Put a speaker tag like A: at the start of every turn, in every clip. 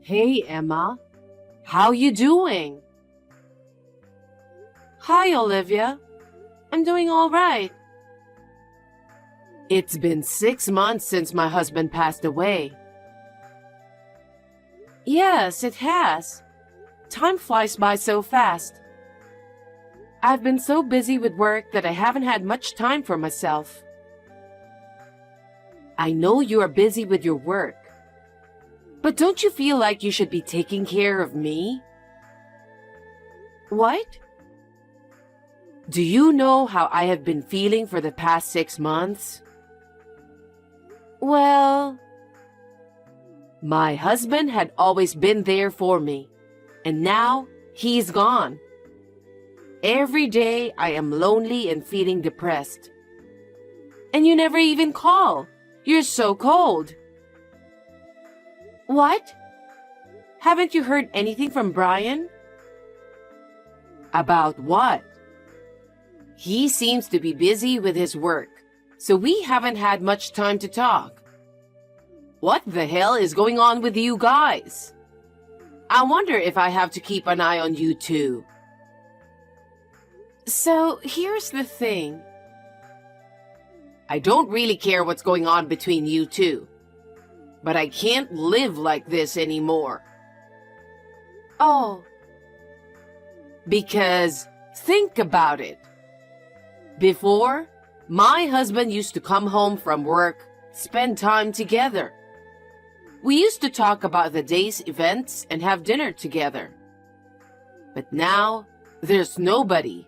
A: Hey, Emma. How you doing? Hi, Olivia. I'm doing all right. It's been 6 months since my husband passed away. Yes, it has. Time flies by so fast. I've been so busy with work that I haven't had much time for myself. I know you are busy with your work, but don't you feel like you should be taking care of me? What? Do you know how I have been feeling for the past 6 months? Well, my husband had always been there for me, and now he's gone. Every day I am lonely and feeling depressed. And you never even call. You're so cold. What? Haven't you heard anything from Brian? About what? He seems to be busy with his work, so we haven't had much time to talk. What the hell is going on with you guys? I wonder if I have to keep an eye on you too. So here's the thing. I don't really care what's going on between you two, but I can't live like this anymore. Oh. Because think about it. Before, my husband used to come home from work, spend time together. We used to talk about the day's events and have dinner together. But now, there's nobody.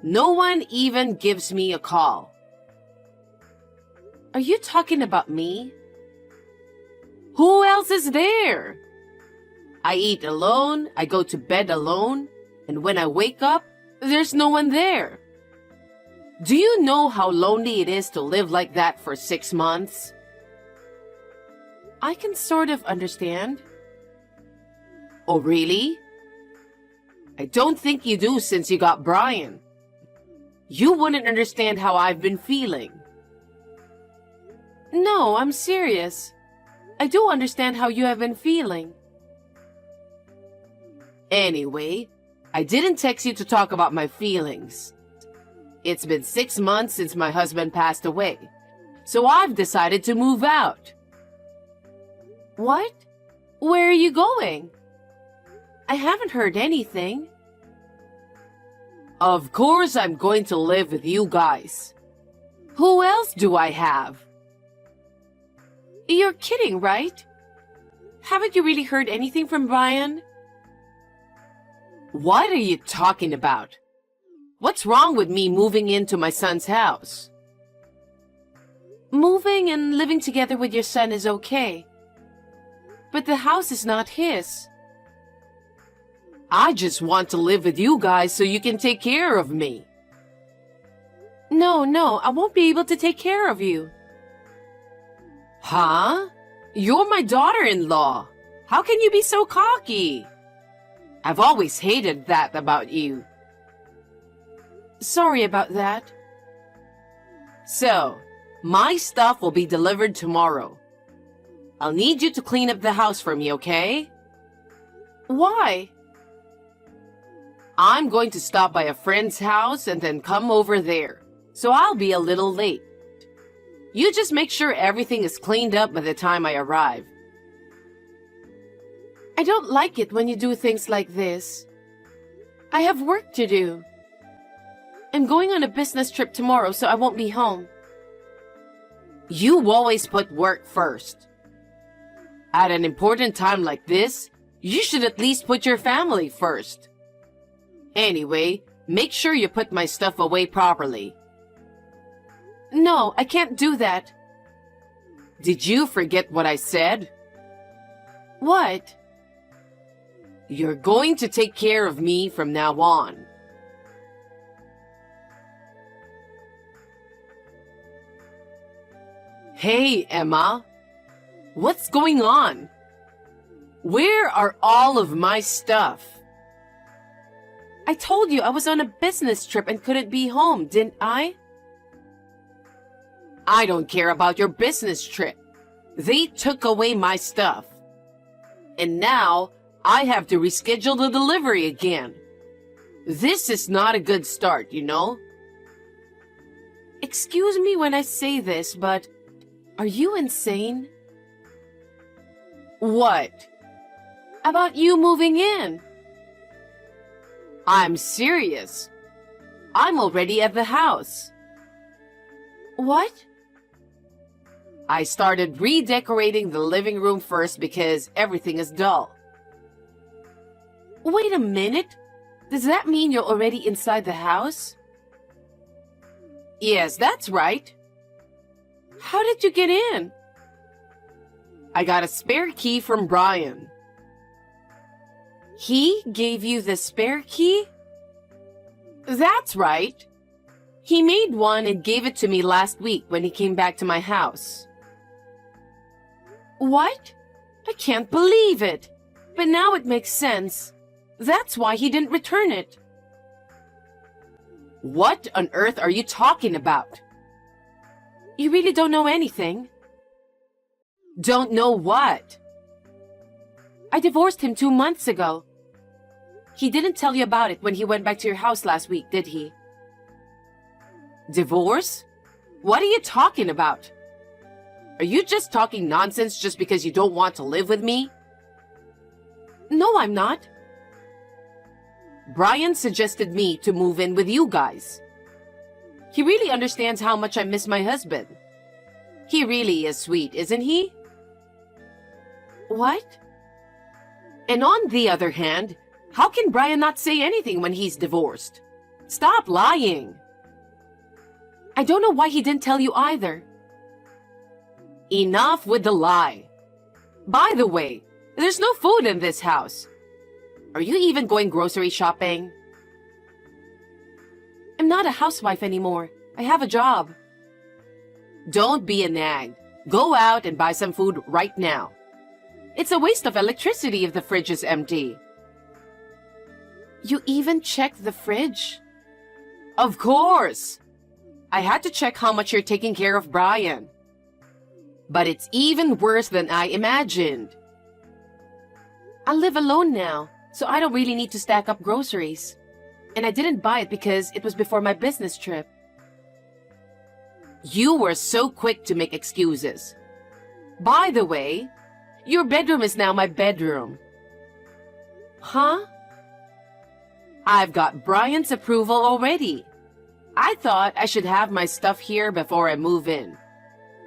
A: No one even gives me a call. Are you talking about me? Who else is there? I eat alone, I go to bed alone, and when I wake up, there's no one there. Do you know how lonely it is to live like that for 6 months? I can sort of understand. Oh, really? I don't think you do since you got Brian. You wouldn't understand how I've been feeling. No, I'm serious. I do understand how you have been feeling. Anyway, I didn't text you to talk about my feelings. It's been 6 months since my husband passed away, so I've decided to move out. What? Where are you going? I haven't heard anything. Of course I'm going to live with you guys. Who else do I have? You're kidding, right? Haven't you really heard anything from Brian? What are you talking about? What's wrong with me moving into my son's house? Moving and living together with your son is okay. But the house is not his. I just want to live with you guys so you can take care of me. No, I won't be able to take care of you. Huh? You're my daughter-in-law. How can you be so cocky? I've always hated that about you. Sorry about that. So, my stuff will be delivered tomorrow. I'll need you to clean up the house for me, okay? Why? I'm going to stop by a friend's house and then come over there, so I'll be a little late. You just make sure everything is cleaned up by the time I arrive. I don't like it when you do things like this. I have work to do. I'm going on a business trip tomorrow, so I won't be home. You always put work first. At an important time like this, you should at least put your family first. Anyway, make sure you put my stuff away properly. No, I can't do that. Did you forget what I said? What? You're going to take care of me from now on. Hey, Emma. What's going on? Where are all of my stuff? I told you I was on a business trip and couldn't be home, didn't I? I don't care about your business trip. They took away my stuff. And now I have to reschedule the delivery again. This is not a good start, you know? Excuse me when I say this, but are you insane? What? About you moving in? I'm serious. I'm already at the house. What? I started redecorating the living room first because everything is dull. Wait a minute. Does that mean you're already inside the house? Yes, that's right. How did you get in? I got a spare key from Brian. He gave you the spare key? That's right. He made one and gave it to me last week when he came back to my house. What? I can't believe it. But now it makes sense. That's why he didn't return it. What on earth are you talking about? You really don't know anything? Don't know what? I divorced him 2 months ago. He didn't tell you about it when he went back to your house last week, did he? Divorce? What are you talking about? Are you just talking nonsense just because you don't want to live with me? No, I'm not. Brian suggested me to move in with you guys. He really understands how much I miss my husband. He really is sweet, isn't he? What? And on the other hand, how can Brian not say anything when he's divorced? Stop lying. I don't know why he didn't tell you either. Enough with the lie. By the way, there's no food in this house. Are you even going grocery shopping? I'm not a housewife anymore. I have a job. Don't be a nag. Go out and buy some food right now. It's a waste of electricity if the fridge is empty. You even checked the fridge? Of course. I had to check how much you're taking care of Brian. But it's even worse than I imagined. I live alone now, so I don't really need to stack up groceries. And I didn't buy it because it was before my business trip. You were so quick to make excuses. By the way, your bedroom is now my bedroom. Huh? I've got Brian's approval already. I thought I should have my stuff here before I move in.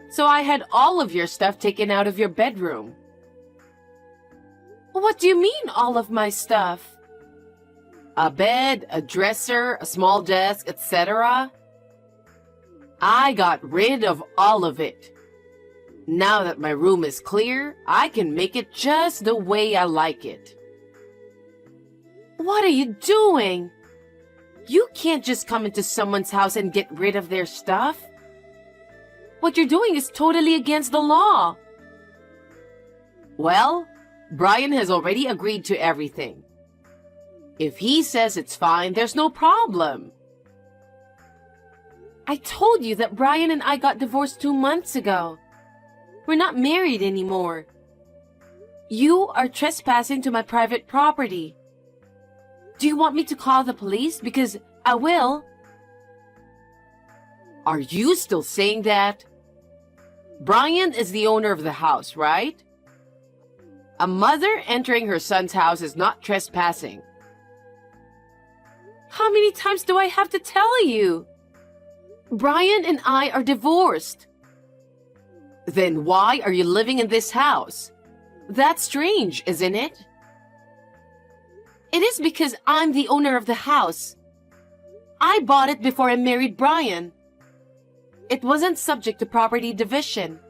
A: So I had all of your stuff taken out of your bedroom. What do you mean, all of my stuff? A bed, a dresser, a small desk, etc. I got rid of all of it. Now that my room is clear, I can make it just the way I like it. What are you doing? You can't just come into someone's house and get rid of their stuff. What you're doing is totally against the law. Well, Brian has already agreed to everything. If he says it's fine, there's no problem. I told you that Brian and I got divorced 2 months ago. We're not married anymore. You are trespassing to my private property. Do you want me to call the police? Because I will. Are you still saying that? Brian is the owner of the house, right? A mother entering her son's house is not trespassing. How many times do I have to tell you? Brian and I are divorced. Then why are you living in this house? That's strange, isn't it? It is because I'm the owner of the house. I bought it before I married Brian. It wasn't subject to property division.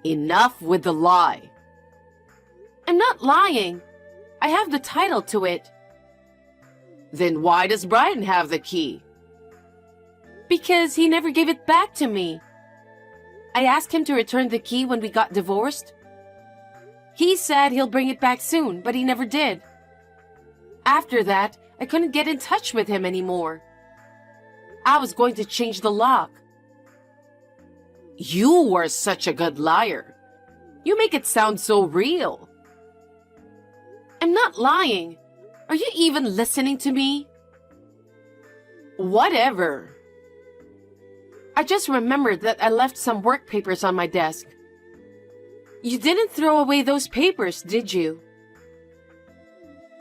A: Enough with the lie. I'm not lying. I have the title to it. Then why does Brian have the key? Because he never gave it back to me. I asked him to return the key when we got divorced. He said he'll bring it back soon, but he never did. After that, I couldn't get in touch with him anymore. I was going to change the lock. You were such a good liar. You make it sound so real. I'm not lying. Are you even listening to me? Whatever. I just remembered that I left some work papers on my desk. You didn't throw away those papers, did you?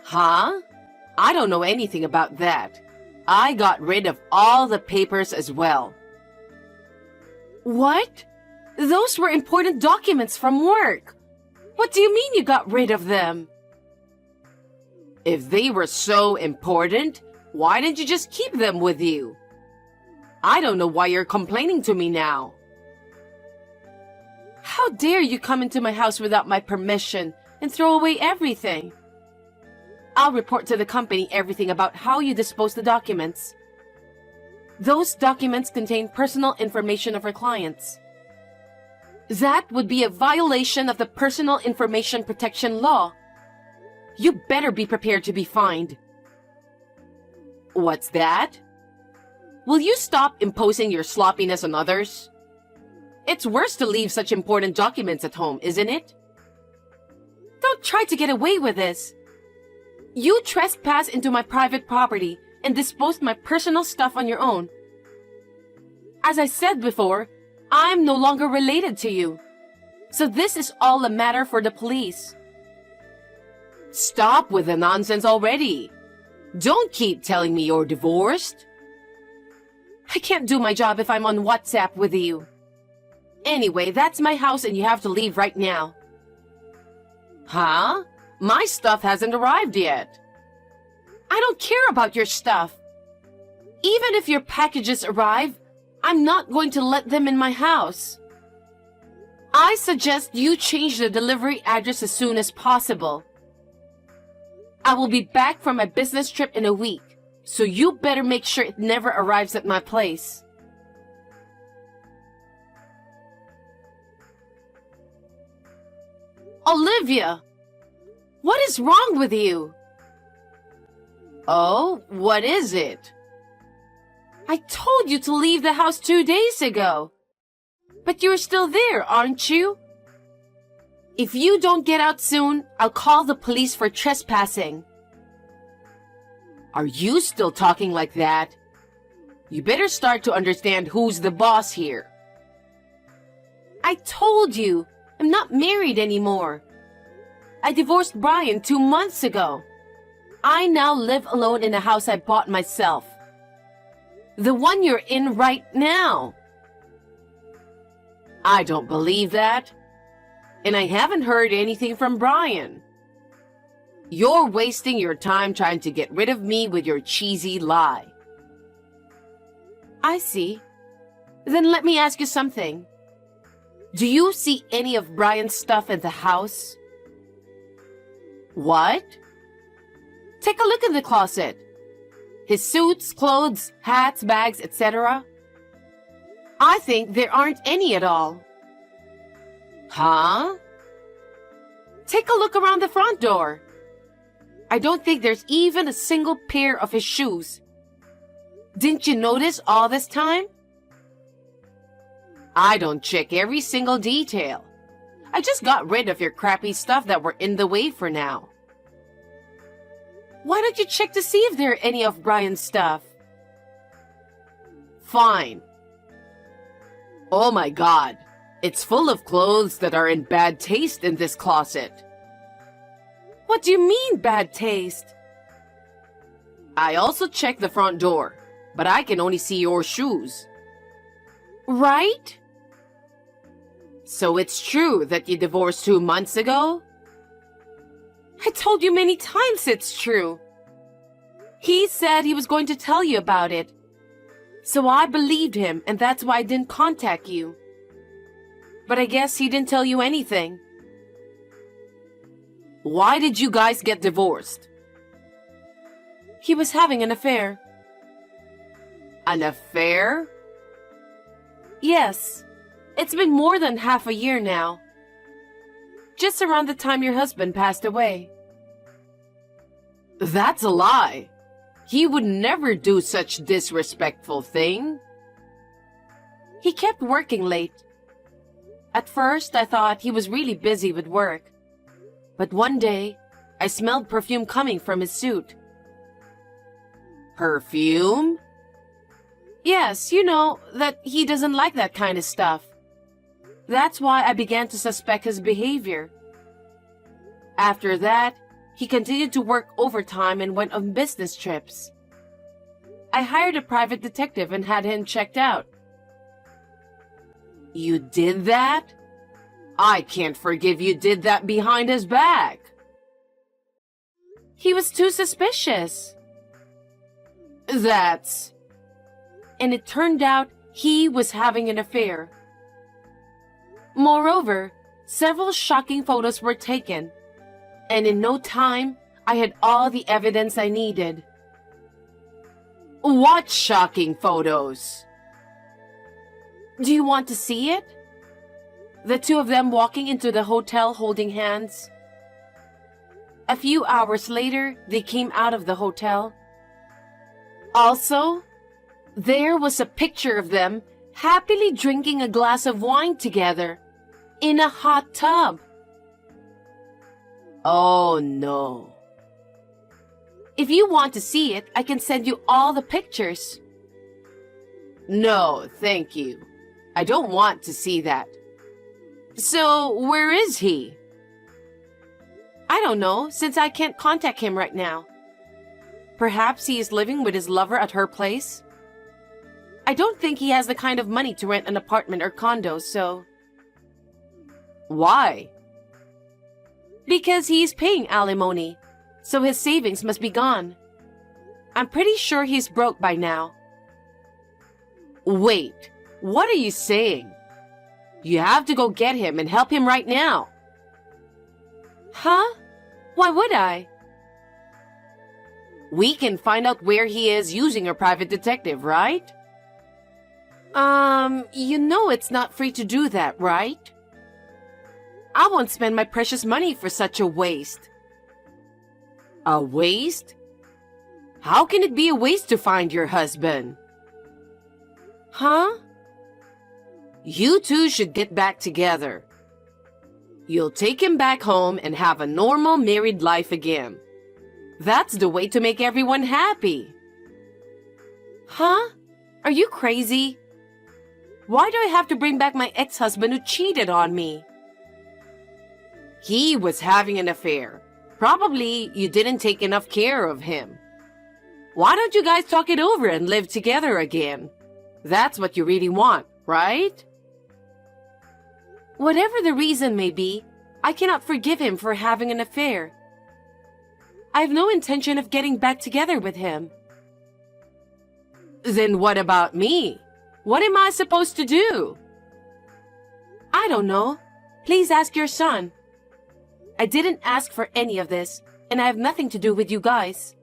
A: Huh? I don't know anything about that. I got rid of all the papers as well. What? Those were important documents from work. What do you mean you got rid of them? If they were so important, why didn't you just keep them with you? I don't know why you're complaining to me now. How dare you come into my house without my permission and throw away everything? I'll report to the company everything about how you disposed the documents. Those documents contain personal information of our clients. That would be a violation of the Personal Information Protection Law. You better be prepared to be fined. What's that? Will you stop imposing your sloppiness on others? It's worse to leave such important documents at home, isn't it? Don't try to get away with this. You trespassed into my private property and disposed my personal stuff on your own. As I said before, I'm no longer related to you. So this is all a matter for the police. Stop with the nonsense already. Don't keep telling me you're divorced. I can't do my job if I'm on WhatsApp with you. Anyway, that's my house and you have to leave right now. Huh? My stuff hasn't arrived yet. I don't care about your stuff. Even if your packages arrive, I'm not going to let them in my house. I suggest you change the delivery address as soon as possible. I will be back from my business trip in a week, so you better make sure it never arrives at my place. Olivia! What is wrong with you? Oh, what is it? I told you to leave the house 2 days ago. But you're still there, aren't you? If you don't get out soon, I'll call the police for trespassing. Are you still talking like that? You better start to understand who's the boss here. I told you, I'm not married anymore. I divorced Brian 2 months ago. I now live alone in a house I bought myself. The one you're in right now. I don't believe that. And I haven't heard anything from Brian. You're wasting your time trying to get rid of me with your cheesy lie. I see. Then let me ask you something. Do you see any of Brian's stuff in the house? What? Take a look in the closet. His suits, clothes, hats, bags, etc. I think there aren't any at all. Huh? Take a look around the front door. I don't think there's even a single pair of his shoes. Didn't you notice all this time? I don't check every single detail. I just got rid of your crappy stuff that were in the way for now. Why don't you check to see if there are any of Brian's stuff? Fine. Oh my God. It's full of clothes that are in bad taste in this closet. What do you mean, bad taste? I also checked the front door, but I can only see your shoes. Right? So it's true that you divorced 2 months ago? I told you many times it's true. He said he was going to tell you about it. So I believed him, and that's why I didn't contact you. But I guess he didn't tell you anything. Why did you guys get divorced? He was having an affair. An affair? Yes. It's been more than half a year now. Just around the time your husband passed away. That's a lie. He would never do such disrespectful thing. He kept working late. At first, I thought he was really busy with work. But one day, I smelled perfume coming from his suit. Perfume? Yes, you know, that he doesn't like that kind of stuff. That's why I began to suspect his behavior. After that, he continued to work overtime and went on business trips. I hired a private detective and had him checked out. You did that? I can't forgive you did that behind his back. He was too suspicious. And it turned out he was having an affair. Moreover, several shocking photos were taken, and in no time, I had all the evidence I needed. What shocking photos? Do you want to see it? The two of them walking into the hotel holding hands. A few hours later, they came out of the hotel. Also, there was a picture of them happily drinking a glass of wine together in a hot tub. Oh no. If you want to see it, I can send you all the pictures. No, thank you. I don't want to see that. So, where is he? I don't know, since I can't contact him right now. Perhaps he is living with his lover at her place? I don't think he has the kind of money to rent an apartment or condo, so... Why? Because he's paying alimony, so his savings must be gone. I'm pretty sure he's broke by now. Wait, what are you saying? You have to go get him and help him right now. Huh? Why would I? We can find out where he is using a private detective, right? You know it's not free to do that, right? I won't spend my precious money for such a waste. A waste? How can it be a waste to find your husband? Huh? You two should get back together. You'll take him back home and have a normal married life again. That's the way to make everyone happy. Huh? Are you crazy? Why do I have to bring back my ex-husband who cheated on me? He was having an affair. Probably you didn't take enough care of him. Why don't you guys talk it over and live together again? That's what you really want, right? Whatever the reason may be, I cannot forgive him for having an affair. I have no intention of getting back together with him. Then what about me? What am I supposed to do? I don't know. Please ask your son. I didn't ask for any of this, and I have nothing to do with you guys.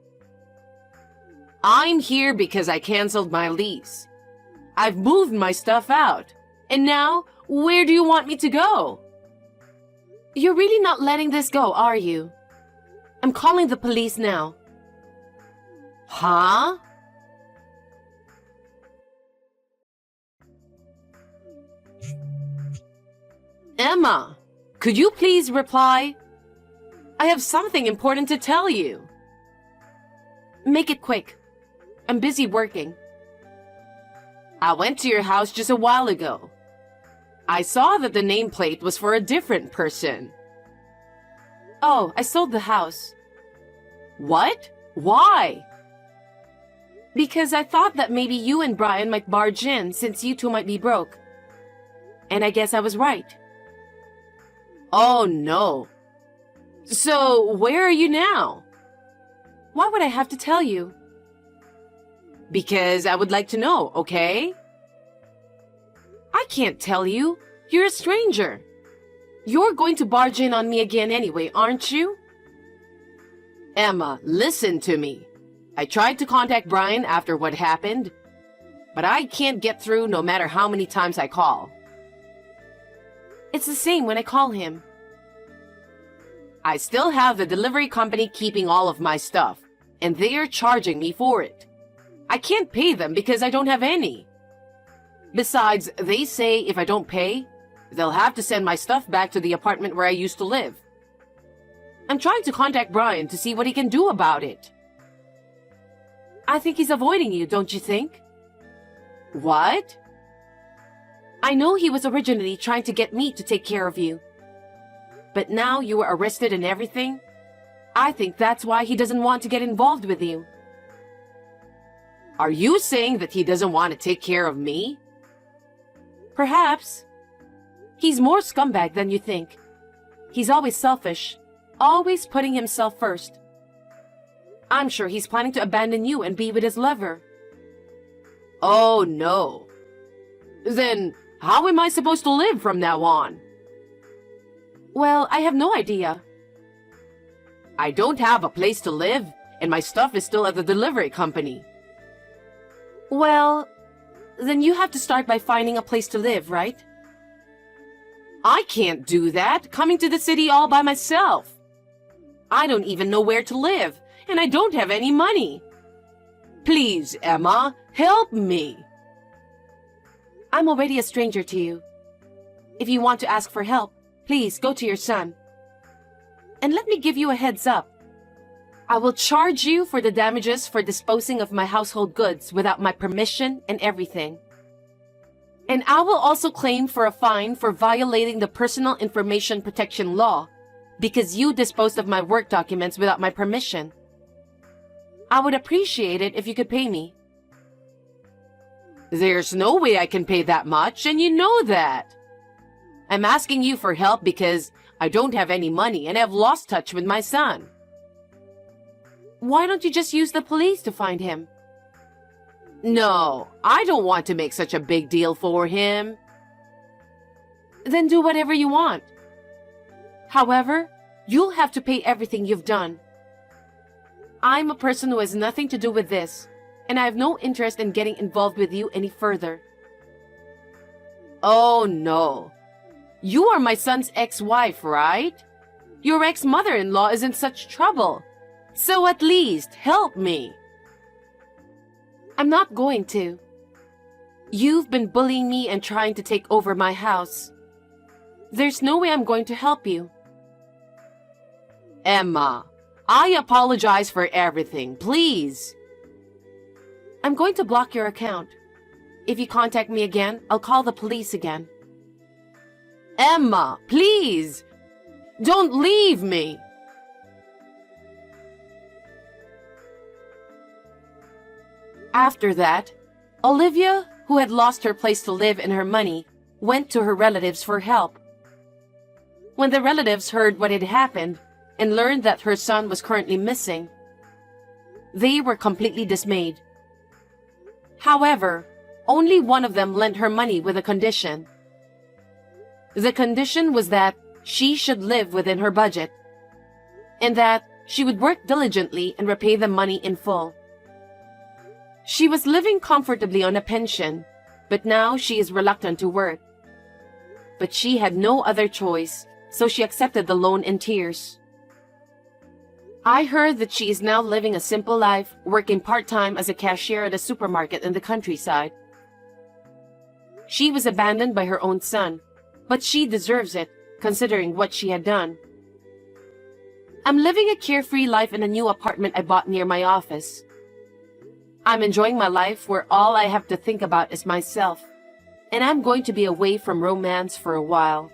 A: I'm here because I canceled my lease. I've moved my stuff out. And now, where do you want me to go? You're really not letting this go, are you? I'm calling the police now. Huh? Emma, could you please reply? I have something important to tell you. Make it quick. I'm busy working. I went to your house just a while ago. I saw that the nameplate was for a different person. Oh, I sold the house. What? Why? Because I thought that maybe you and Brian might barge in since you two might be broke. And I guess I was right. Oh no. So, where are you now? Why would I have to tell you? Because I would like to know, okay? I can't tell you. You're a stranger. You're going to barge in on me again anyway, aren't you? Emma, listen to me. I tried to contact Brian after what happened, but I can't get through no matter how many times I call. It's the same when I call him. I still have the delivery company keeping all of my stuff, and they are charging me for it. I can't pay them because I don't have any. Besides, they say if I don't pay, they'll have to send my stuff back to the apartment where I used to live. I'm trying to contact Brian to see what he can do about it. I think he's avoiding you, don't you think? What? I know he was originally trying to get me to take care of you. But now you were arrested and everything. I think that's why he doesn't want to get involved with you. Are you saying that he doesn't want to take care of me? Perhaps. He's more scumbag than you think. He's always selfish, always putting himself first. I'm sure he's planning to abandon you and be with his lover. Oh no. Then how am I supposed to live from now on? Well, I have no idea. I don't have a place to live, and my stuff is still at the delivery company. Well, then you have to start by finding a place to live, right? I can't do that, coming to the city all by myself. I don't even know where to live, and I don't have any money. Please, Emma, help me. I'm already a stranger to you. If you want to ask for help, please go to your son. And let me give you a heads up. I will charge you for the damages for disposing of my household goods without my permission and everything. And I will also claim for a fine for violating the Personal Information Protection Law because you disposed of my work documents without my permission. I would appreciate it if you could pay me. There's no way I can pay that much, and you know that. I'm asking you for help because I don't have any money and have lost touch with my son. Why don't you just use the police to find him? No, I don't want to make such a big deal for him. Then do whatever you want. However, you'll have to pay everything you've done. I'm a person who has nothing to do with this, and I have no interest in getting involved with you any further. Oh no. You are my son's ex-wife, right? Your ex-mother-in-law is in such trouble. So at least help me. I'm not going to. You've been bullying me and trying to take over my house. There's no way I'm going to help you. Emma, I apologize for everything, please. I'm going to block your account. If you contact me again, I'll call the police again. Emma, please! Don't leave me! After that, Olivia, who had lost her place to live and her money, went to her relatives for help. When the relatives heard what had happened and learned that her son was currently missing, they were completely dismayed. However, only one of them lent her money with a condition. The condition was that she should live within her budget, and that she would work diligently and repay the money in full. She was living comfortably on a pension, but now she is reluctant to work. But she had no other choice, so she accepted the loan in tears. I heard that she is now living a simple life, working part-time as a cashier at a supermarket in the countryside. She was abandoned by her own son, but she deserves it, considering what she had done. I'm living a carefree life in a new apartment I bought near my office. I'm enjoying my life where all I have to think about is myself, and I'm going to be away from romance for a while.